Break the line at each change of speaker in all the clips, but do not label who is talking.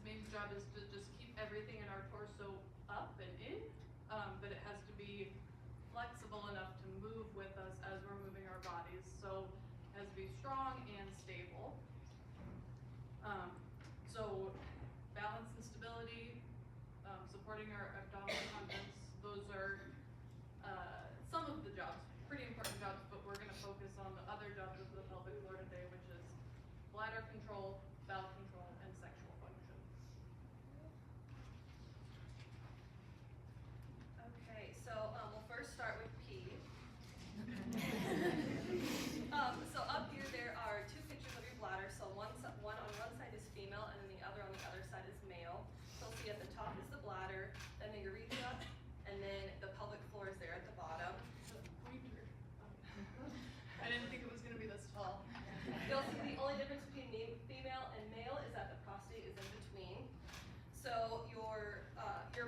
main job is to just keep everything in our torso up and in, but it has to be flexible enough to move with us as we're moving our bodies. So it has to be strong and stable. So balance and stability, supporting our abdominal contents, those are some of the jobs, pretty important jobs, but we're going to focus on the other jobs of the pelvic floor today, which is bladder control, bowel control, and sexual function.
Okay, so we'll first start with P. So up here there are two pictures of your bladder. So one on one side is female, and then the other on the other side is male. So you'll see at the top is the bladder, then the urethra, and then the pelvic floor is there at the bottom.
Pointer. I didn't think it was going to be this tall.
You'll see the only difference between female and male is that the prostate is in between. So your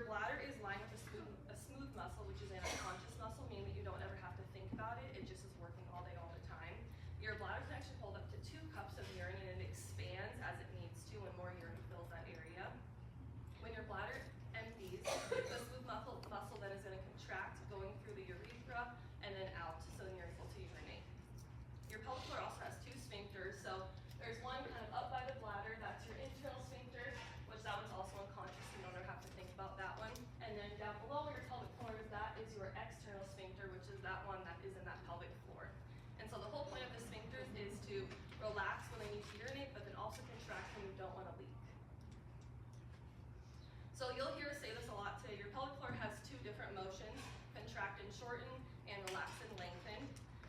bladder is lined with a smooth muscle, which is an unconscious muscle, meaning that you don't ever have to think about it. It just is working all day, all the time. Your bladder can actually hold up to 2 cups of urine, and it expands as it needs to when more urine fills that area. When your bladder empties, the smooth muscle then is going to contract, going through the urethra and then out, so then you're able to urinate. Your pelvic floor also has 2 sphincters. So there's one kind of up by the bladder, that's your internal sphincter, which that one's also unconscious, so you don't ever have to think about that one. And then down below where your pelvic floor is, that is your external sphincter, which is that one that is in that pelvic floor. And so the whole point of the sphincters is to relax when they need to urinate, but then also contract when you don't want to leak. So you'll hear us say this a lot today. Your pelvic floor has 2 different motions, contract and shorten, and relax and lengthen.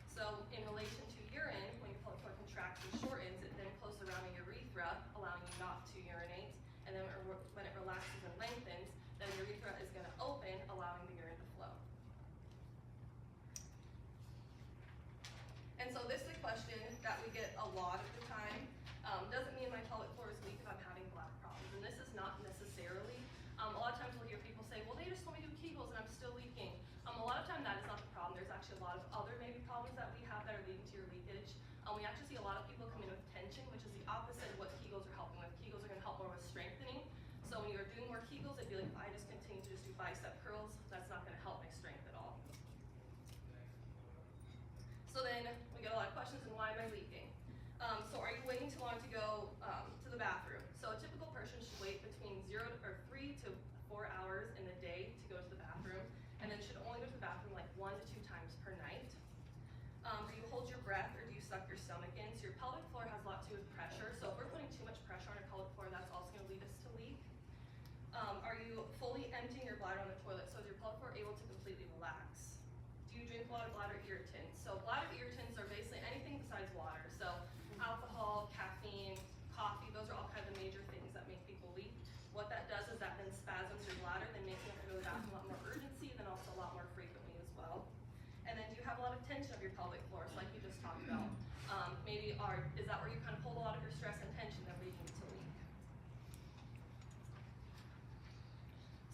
So in relation to urine, when your pelvic floor contracts and shortens, it then closes around the urethra, allowing you not to urinate. And then when it relaxes and lengthens, then the urethra is going to open, allowing the urine to flow. And so this is a question that we get a lot of the time. Doesn't mean my pelvic floor is weak if I'm having bladder problems. And this is not necessarily. A lot of times we'll hear people say, well, they just told me to do Kegels and I'm still leaking. A lot of times that is not the problem. There's actually a lot of other maybe problems that we have that are leading to your leakage. We actually see a lot of people come in with tension, which is the opposite of what Kegels are helping with. Kegels are going to help more with strengthening. So when you're doing more Kegels, it'd be like, if I just continue to just do bicep curls, that's not going to help my strength at all. So then we get a lot of questions, and why am I leaking? So are you waiting too long to go to the bathroom? So a typical person should wait between 3 to 4 hours in the day to go to the bathroom, and then should only go to the bathroom like 1 to 2 times per night. Do you hold your breath, or do you suck your stomach in? So your pelvic floor has a lot to do with pressure. So if we're putting too much pressure on our pelvic floor, that's also going to lead us to leak. Are you fully emptying your bladder on the toilet? So is your pelvic floor able to completely relax? Do you drink a lot of bladder irritants? So bladder irritants are basically anything besides water. So alcohol, caffeine, coffee, those are all kind of the major things that make people leak. What that does is that then spasms your bladder, then makes you have to go to the bathroom a lot more urgency, then also a lot more frequently as well. And then do you have a lot of tension of your pelvic floor, so like you just talked about? Is that where you kind of hold a lot of your stress and tension that leads you to leak?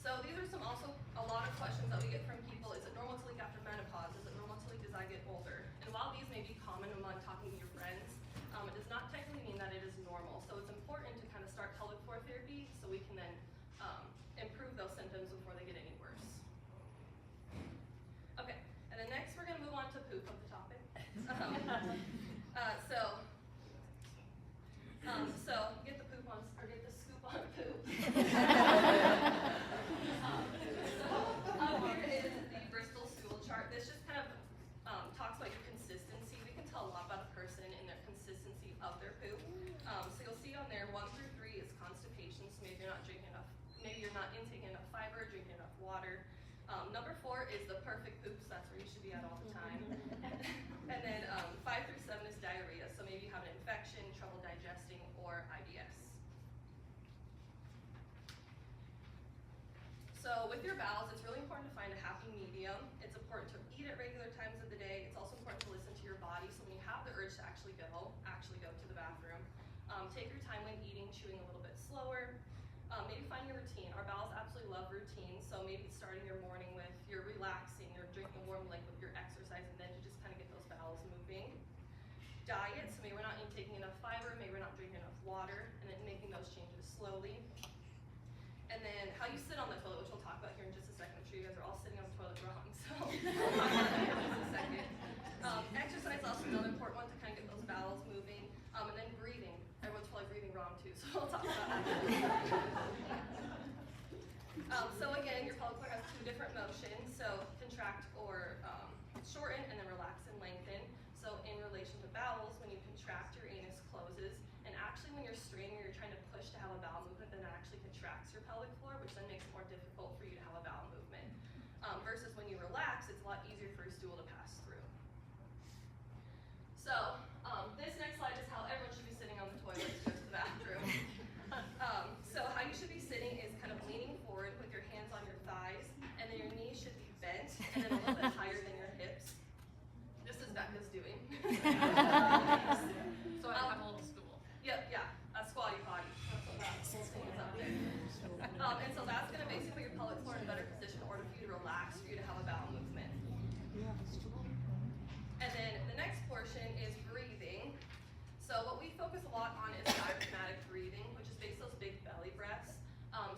So these are a lot of questions that we get from people. Is it normal to leak after menopause? Is it normal to leak as I get older? And while these may be common among talking to your friends, it does not technically mean that it is normal. So it's important to kind of start pelvic floor therapy so we can then improve those symptoms before they get any worse. Okay, and then next we're going to move on to poop of the topic. So get the poop on, or get the scoop on poop. Up here is the Bristol stool chart. This just kind of talks about your consistency. We can tell a lot about a person in their consistency of their poop. So you'll see on there 1 through 3 is constipation. So maybe you're not drinking enough. Maybe you're not intaking enough fiber, drinking enough water. Number 4 is the perfect poop. So that's where you should be at all the time. And then 5 through 7 is diarrhea. So maybe you have an infection, trouble digesting, or IBS. So with your bowels, it's really important to find a happy medium. It's important to eat at regular times of the day. It's also important to listen to your body. So when you have the urge to actually go to the bathroom. Take your time when eating, chewing a little bit slower. Maybe find your routine. Our bowels absolutely love routine. So maybe starting your morning with you're relaxing, you're drinking warm liquid, you're exercising, then you just kind of get those bowels moving. Diet, so maybe we're not intaking enough fiber, maybe we're not drinking enough water, and then making those changes slowly. then how you sit on the toilet, which we'll talk about here in just a second. I'm sure you guys are all sitting on the toilet wrong, so we'll talk about that in just a second. Exercise is also another important one to kind of get those bowels moving. And then breathing. Everyone's probably breathing wrong too, so we'll talk about that. So again, your pelvic floor has two different motions, so contract or shorten, and then relax and lengthen. So in relation to bowels, when you contract, your anus closes, and actually when you're straining or you're trying to push to have a bowel movement, then that actually contracts your pelvic floor, which then makes it more difficult for you to have a bowel movement. Versus when you relax, it's a lot easier for your stool to pass through. So this next slide is how everyone should be sitting on the toilet to go to the bathroom. So how you should be sitting is kind of leaning forward with your hands on your thighs, and then your knees should be bent and then a little bit higher than your hips. Just as Becca's doing.
So I have a little stool.
Yep, yeah, a squatty potty. That's what that whole thing is up there. And so that's going to basically put your pelvic floor in a better position in order for you to relax, for you to have a bowel movement. And then the next portion is breathing. So what we focus a lot on is diaphragmatic breathing, which is based those big belly breaths.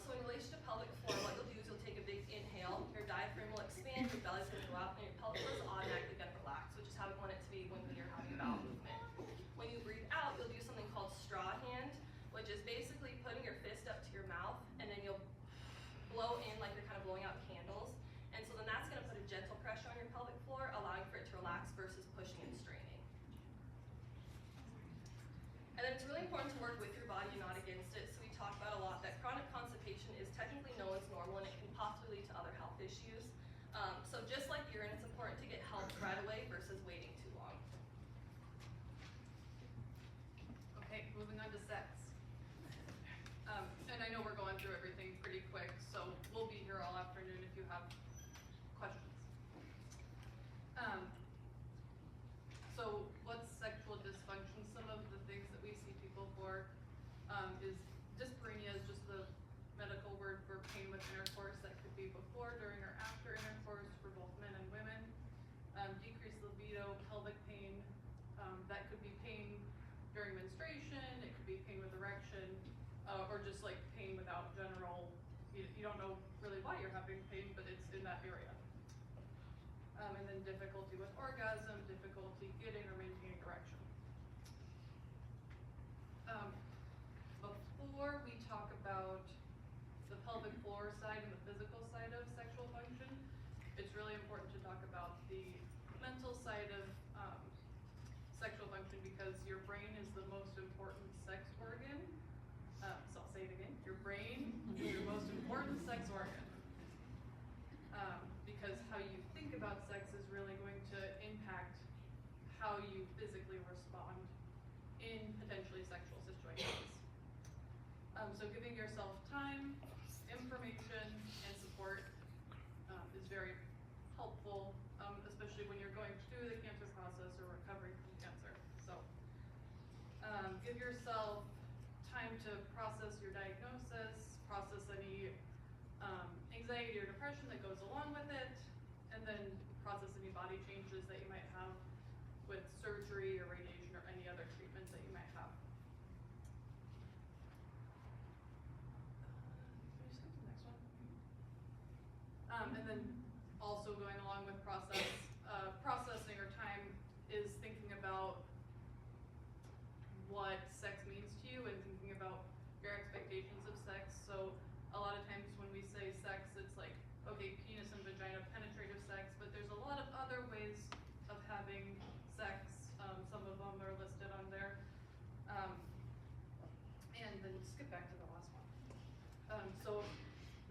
So in relation to pelvic floor, what you'll do is you'll take a big inhale, your diaphragm will expand, your belly's going to go out, and your pelvic floor is automatically going to relax, which is how we want it to be when you're having a bowel movement. When you breathe out, you'll do something called straw hand, which is basically putting your fist up to your mouth, and then you'll blow in like you're kind of blowing out candles. And so then that's going to put a gentle pressure on your pelvic floor, allowing for it to relax versus pushing and straining. And then it's really important to work with your body and not against it. So we talk about a lot that chronic constipation is technically known as normal, and it can possibly lead to other health issues. So just like urine, it's important to get help right away versus waiting too long.
Okay, moving on to sex. And I know we're going through everything pretty quick, so we'll be here all afternoon if you have questions. So what's sexual dysfunction? Some of the things that we see people for is dyspareunia is just the medical word for pain with intercourse. That could be before, during, or after intercourse for both men and women. Decreased libido, pelvic pain. That could be pain during menstruation. It could be pain with erection, or just like pain without general. You don't know really why you're having pain, but it's in that area. And then difficulty with orgasm, difficulty getting or maintaining erection. Before we talk about the pelvic floor side and the physical side of sexual function, it's really important to talk about the mental side of sexual function, because your brain is the most important sex organ. So I'll say it again, your brain is your most important sex organ. Because how you think about sex is really going to impact how you physically respond in potentially sexual situations. So giving yourself time, information, and support is very helpful, especially when you're going through the cancer process or recovering from cancer. So give yourself time to process your diagnosis, process any anxiety or depression that goes along with it, and then process any body changes that you might have with surgery or radiation or any other treatment that you might have. Can you skip to the next one? And then also going along with processing or time is thinking about what sex means to you and thinking about your expectations of sex. So a lot of times when we say sex, it's like, okay, penis and vagina, penetrative sex, but there's a lot of other ways of having sex. Some of them are listed on there. And then skip back to the last one. So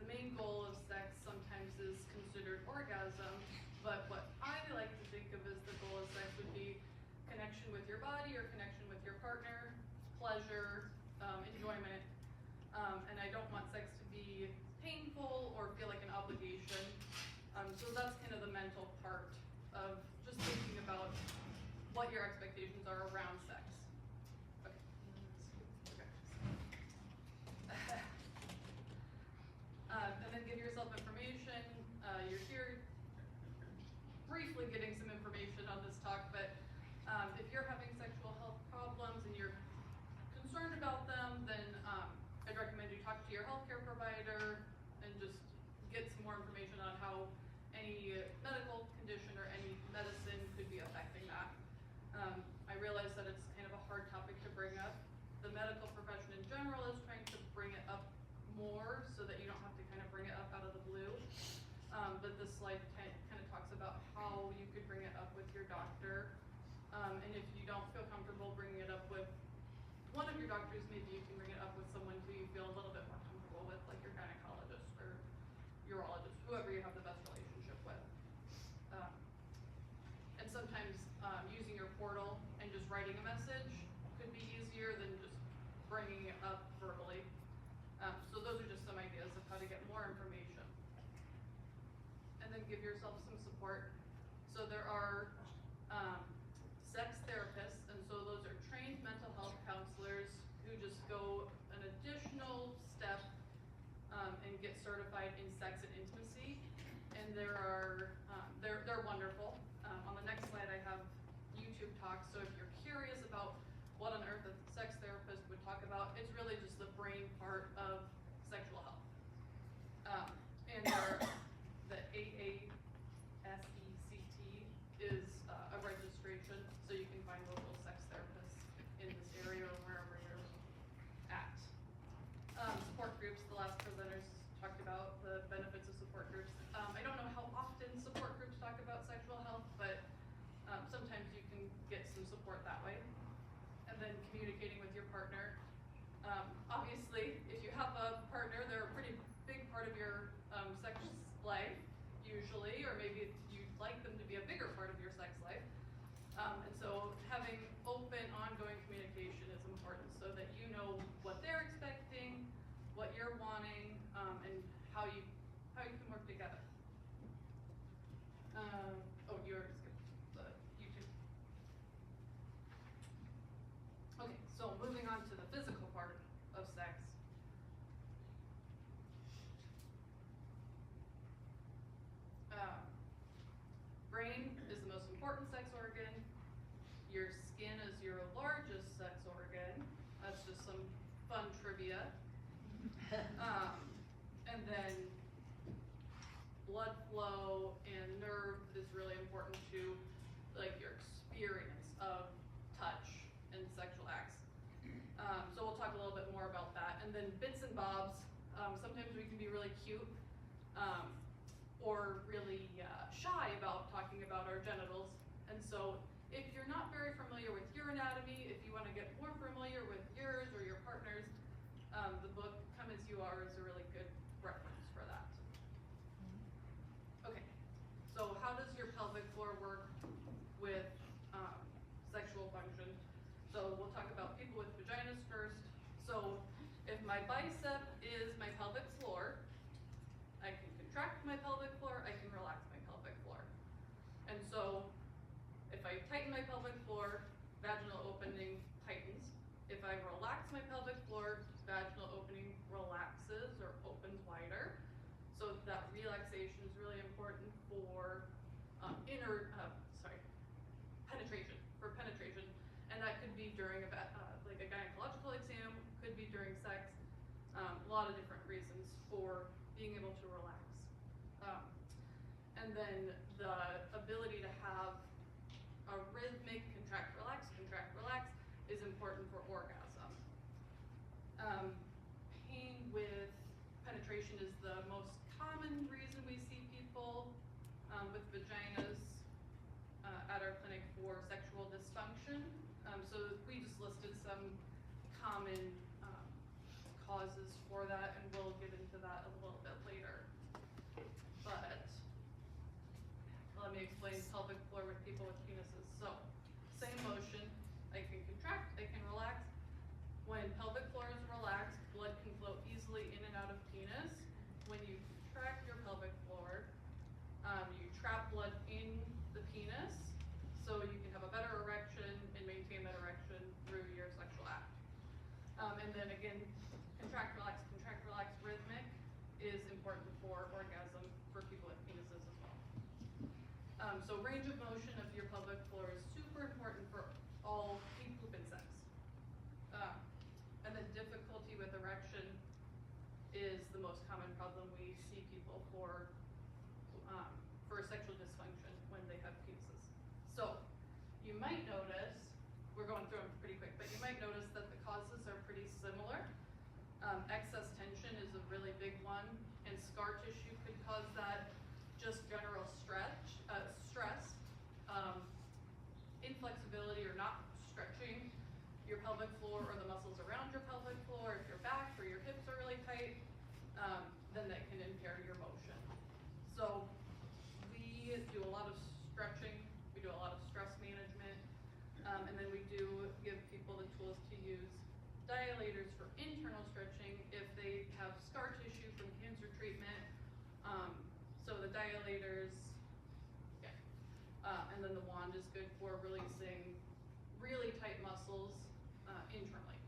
the main goal of sex sometimes is considered orgasm, but what I like to think of as the goal of sex would be connection with your body or connection with your partner, pleasure, enjoyment. And I don't want sex to be painful or feel like an obligation. So that's kind of the mental part of just thinking about what your expectations are around sex. Okay. And then give yourself information. You're here briefly getting some information on this talk, but if you're having sexual health problems and you're concerned about them, then I'd recommend you talk to your healthcare provider, that this slide kind of talks about how you could bring it up with your doctor. And if you don't feel comfortable bringing it up with one of your doctors, maybe you can bring it up with someone who you feel a little bit more comfortable with, like your gynecologist or urologist, whoever you have the best relationship with. And sometimes using your portal and just writing a message could be easier than just bringing it up verbally. So those are just some ideas of how to get more information. And then give yourself some support. So there are sex therapists, and so those are trained mental health counselors who just go an additional step and get certified in sex and intimacy. And there are they're wonderful. On the next slide, I have YouTube talks. So if you're curious about what on earth a sex therapist would talk about, it's really just the brain part of sexual health. And the AASECT is a registration, so you can find local sex therapists in this area or wherever you're at. Support groups, the last presenters talked about the benefits of support groups. I don't know how often support groups talk about sexual health, but sometimes you can get some support that way. And then communicating with your partner. Obviously, if you have a partner, they're a pretty big part of your sex life, usually, or maybe you'd like them to be a bigger part of your sex life. And so having open, ongoing communication is important so that you know what they're expecting, what you're wanting, and how you can work together. Oh, you're skipped the YouTube. Okay, so moving on to the physical part of sex. Brain is the most important sex organ. Your skin is your largest sex organ. That's just some fun trivia. And then blood flow and nerve is really important to like your experience of touch and sexual acts. So we'll talk a little bit more about that. And then bits and bobs. Sometimes we can be really cute or really shy about talking about our genitals. And so if you're not very familiar with your anatomy, if you want to get more familiar with yours or your partner's, the book Come As You Are is a really good reference for that. Okay, so how does your pelvic floor work with sexual function? So we'll talk about people with vaginas first. So if my bicep is my pelvic floor, I can contract my pelvic floor, I can relax my pelvic floor. And so if I tighten my pelvic floor, vaginal opening tightens. If I relax my pelvic floor, vaginal opening relaxes or opens wider. So that relaxation is really important for penetration. And that could be during like a gynecological exam, could be during sex. A lot of different reasons for being able to relax. And then the ability to have a rhythmic contract, relax, is important for orgasm. Pain with penetration is the most common reason we see people with vaginas at our clinic for sexual dysfunction. So we just listed some common causes for that, and we'll get into that a little bit later. But let me explain pelvic floor with people with penises. So, same motion, I can contract, I can relax. When pelvic floor is relaxed, blood can flow easily in and out of penis. When you contract your pelvic floor, you trap blood in the penis, so you can have a better erection and maintain that erection through your sexual act. And then again, contract, relax, rhythmic is important for orgasm for people with penises as well. So range of motion of your pelvic floor is super important for all people in sex. And then difficulty with erection is the most common problem we see people for sexual dysfunction when they have penises. So you might notice, we're going through them pretty quick, but you might notice that the causes are pretty similar. Excess tension is a really big one, and scar tissue could cause that. Just dilators for internal stretching if they have scar tissue from cancer treatment. So the dilators, yeah. And then the wand is good for releasing really tight muscles internally.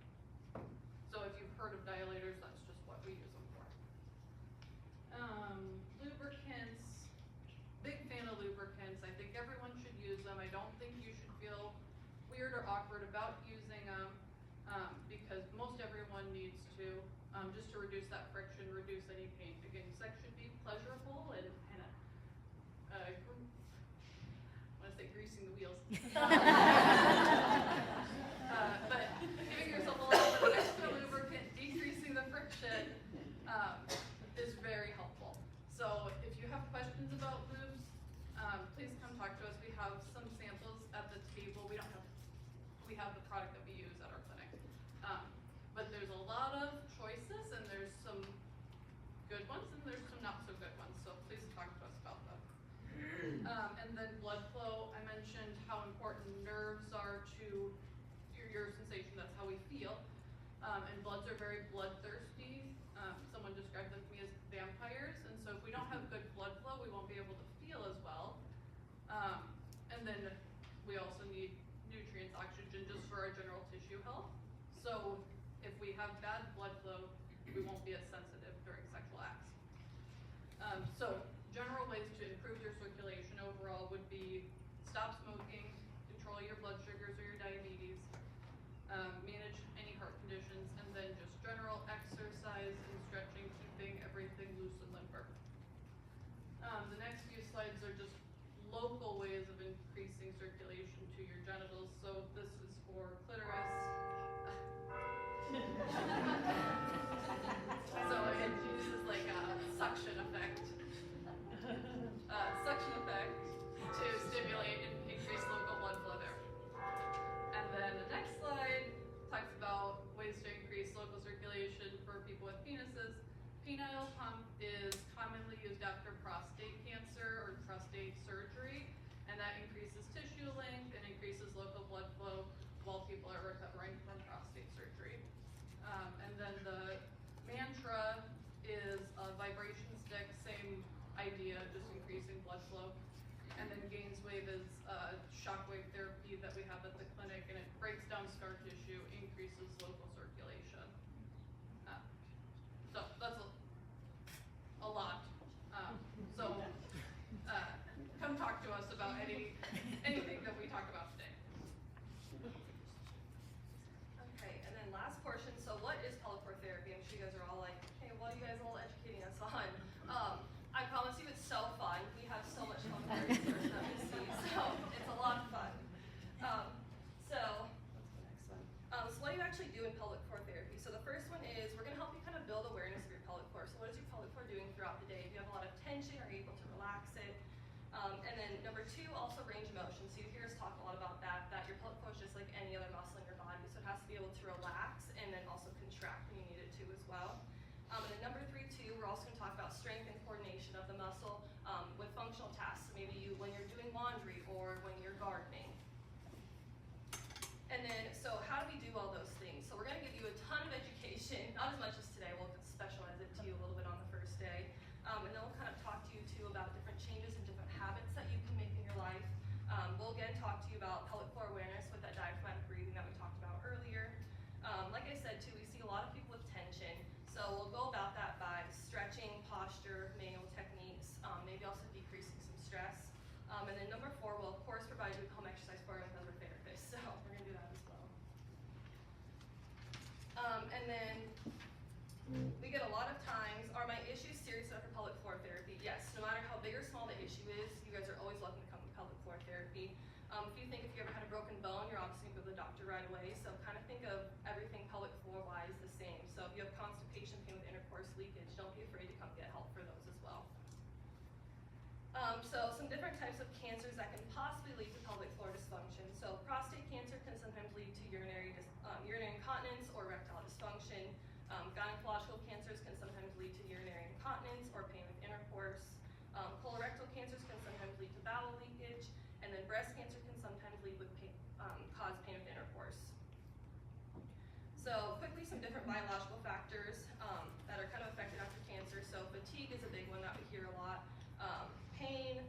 So if you've heard of dilators, that's just what we use them for. Lubricants, big fan of lubricants. I think everyone should use them. I don't think you should feel weird or awkward about using them because most everyone needs to, just to reduce that friction, reduce any pain. Again, sex should be pleasurable and kind of, I want to say greasing the wheels. But giving yourself a little bit of extra lubricant, decreasing the friction is very helpful. So if you have questions about lubes, please come talk to us. We have some samples at the table. We have the product that we use at our clinic. But there's a lot of choices, and there's some good ones and there's some not so good ones. So please talk to us about them. And then blood flow. I mentioned how important nerves are to your sensation. That's how we feel. And bloods are very bloodthirsty. Someone described them to me as vampires. And so if we don't have good blood flow, we won't be able to feel as well. And then we also need nutrients, oxygen, just for our general tissue health. So if we have bad blood flow, we won't be as sensitive during sexual acts. So general ways to improve your circulation overall would be stop smoking, control your blood sugars or your diabetes, manage any heart conditions, and then just general exercise and stretching, keeping everything loose and limber. The next few slides are just local ways of increasing circulation to your genitals. So this is for clitoris. So it uses like a suction effect to stimulate and increase local blood flow there. And then the next slide talks about ways to increase local circulation for people with penises. Penile pump is commonly used after prostate cancer or prostate surgery, and that increases tissue length and increases local blood flow while people are recovering from prostate surgery. And then the mantra is a vibration stick, same idea, just increasing blood flow. And then Gainswave is shockwave therapy that we have at the clinic, and it breaks down scar tissue, increases local circulation. So that's a lot. Come talk to us about anything that we talk about today.
Okay, and then last portion, so what is pelvic floor therapy? I'm sure you guys are all like, hey, what are you guys all educating us on? I promise you it's so fun. We have so much fun with our resource that we see, so it's a lot of fun. So what do you actually do in pelvic floor therapy? So the first one is we're going to help you kind of build awareness of your pelvic floor. So what is your pelvic floor doing throughout the day? If you have a lot of tension, are you able to relax it? And then number two, also range of motion. So you hear us talk a lot about that your pelvic floor is just like any other muscle in your body. So it has to be able to relax and then also contract when you need it to as well. And then number three, too, we're also going to talk about strength and coordination of the muscle with functional tasks. So maybe when you're doing laundry or when you're gardening. And then, so how do we do all those things? So we're going to give you a ton of education, not as much as today. We'll specialize it to you a little bit on the first day. And then we'll kind of talk to you, too, about different changes and different habits that you can make in your life. We'll again talk to you about pelvic floor awareness with that diaphragmatic breathing that we talked about earlier. Like I said, too, we see a lot of people with tension. So we'll go about that by stretching, posture, manual techniques, maybe also decreasing some stress. And then number four, we'll of course provide you with home exercise program because we're therapists, so we're going to do that as well. And then we get a lot of times, are my issues serious enough for pelvic floor therapy? Yes, no matter how big or small the issue is, you guys are always welcome to come to pelvic floor therapy. If you ever had a broken bone, you're obviously going to go to the doctor right away, so kind of think of everything pelvic floor-wise the same. So if you have constipation, pain with intercourse, leakage, don't be afraid to come get help for those as well. So some different types of cancers that can possibly lead to pelvic floor dysfunction. So prostate cancer can sometimes lead to urinary incontinence or erectile dysfunction. Gynecological cancers can sometimes lead to urinary incontinence or pain with intercourse. Colorectal cancers can sometimes lead to bowel leakage, and then breast cancer can sometimes lead with cause pain with intercourse. So So quickly, some different biological factors that are kind of affected after cancer. So fatigue is a big one that we hear a lot. Pain,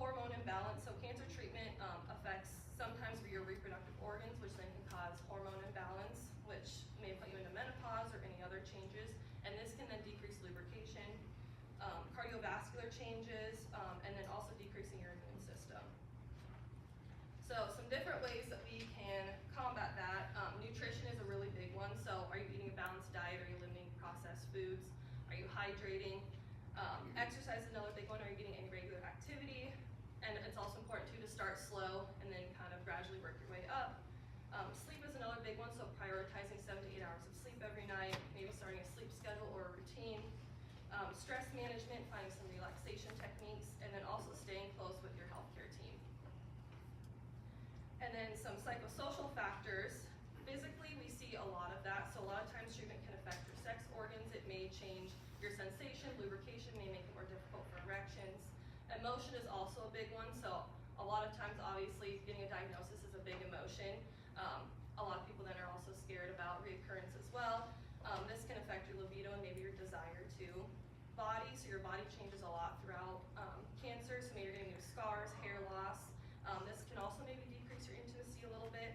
hormone imbalance. So cancer treatment affects sometimes your reproductive organs, which then can cause hormone imbalance, which may put you into menopause or any other changes. And this can then decrease lubrication, cardiovascular changes, and then also decreasing your immune system. So some different ways that we can combat that. Nutrition is a really big one. So are you eating a balanced diet? Are you limiting processed foods? Are you hydrating? Exercise is another big one. Are you getting any regular activity? And it's also important too to start slow and then kind of gradually work your way up. Sleep is another big one. So prioritizing 7 to 8 hours of sleep every night, maybe starting a sleep schedule or a routine. Stress management, finding some relaxation techniques, and then also staying close with your healthcare team. And then some psychosocial factors. Physically, we see a lot of that. So a lot of times treatment can affect your sex organs. It may change your sensation. Lubrication may make it more difficult for erections. Emotion is also a big one. So a lot of times, obviously, getting a diagnosis is a big emotion. A lot of people then are also scared about reoccurrence as well. This can affect your libido and maybe your desire to body. So your body changes a lot throughout cancer. So maybe you're getting new scars, hair loss. This can also maybe decrease your intimacy a little bit.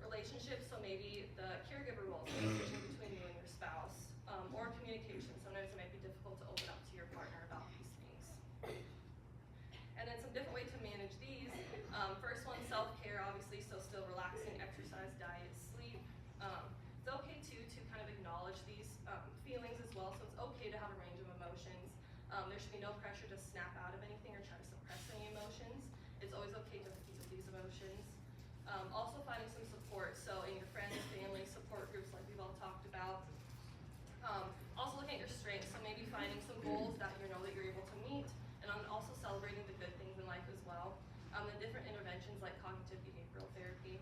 Relationships, so maybe the caregiver role, so switching between you and your spouse. Or communication. Sometimes it might be difficult to open up to your partner about these things. And then some different ways to manage these. First one, self-care, obviously, so still relaxing, exercise, diet, sleep. It's okay too to kind of acknowledge these feelings as well, so it's okay to have a range of emotions. There should be no pressure to snap out of anything or try to suppress any emotions. It's always okay to be with these emotions. Also finding some support, so in your friends, family, support groups like we've all talked about. Also looking at your strengths, so maybe finding some goals that you know that you're able to meet, and also celebrating the good things in life as well. The different interventions like cognitive behavioral therapy.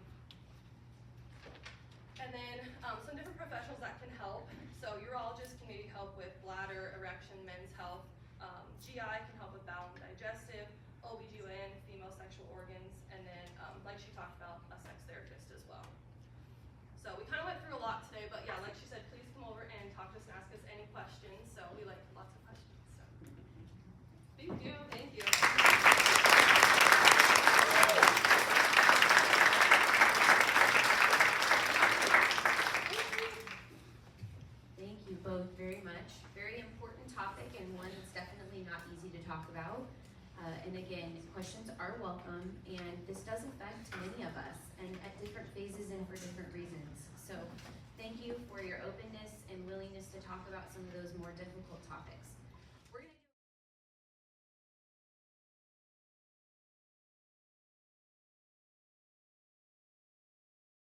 And then some different professionals that can help. So urologists can maybe help with bladder, erection, men's health. GI can help with bowel and digestive. OBGYN, female sexual organs. And then, like she talked about, a sex therapist as well. So we kind of went through a lot today, but yeah, like she said, please come over and talk to us and ask us any questions. So we like lots of questions. So thank you. Thank you.
Thank you both very much. Very important topic and one that's definitely not easy to talk about. And again, questions are welcome, and this does affect many of us and at different phases and for different reasons. So thank you for your openness and willingness to talk about some of those more difficult topics.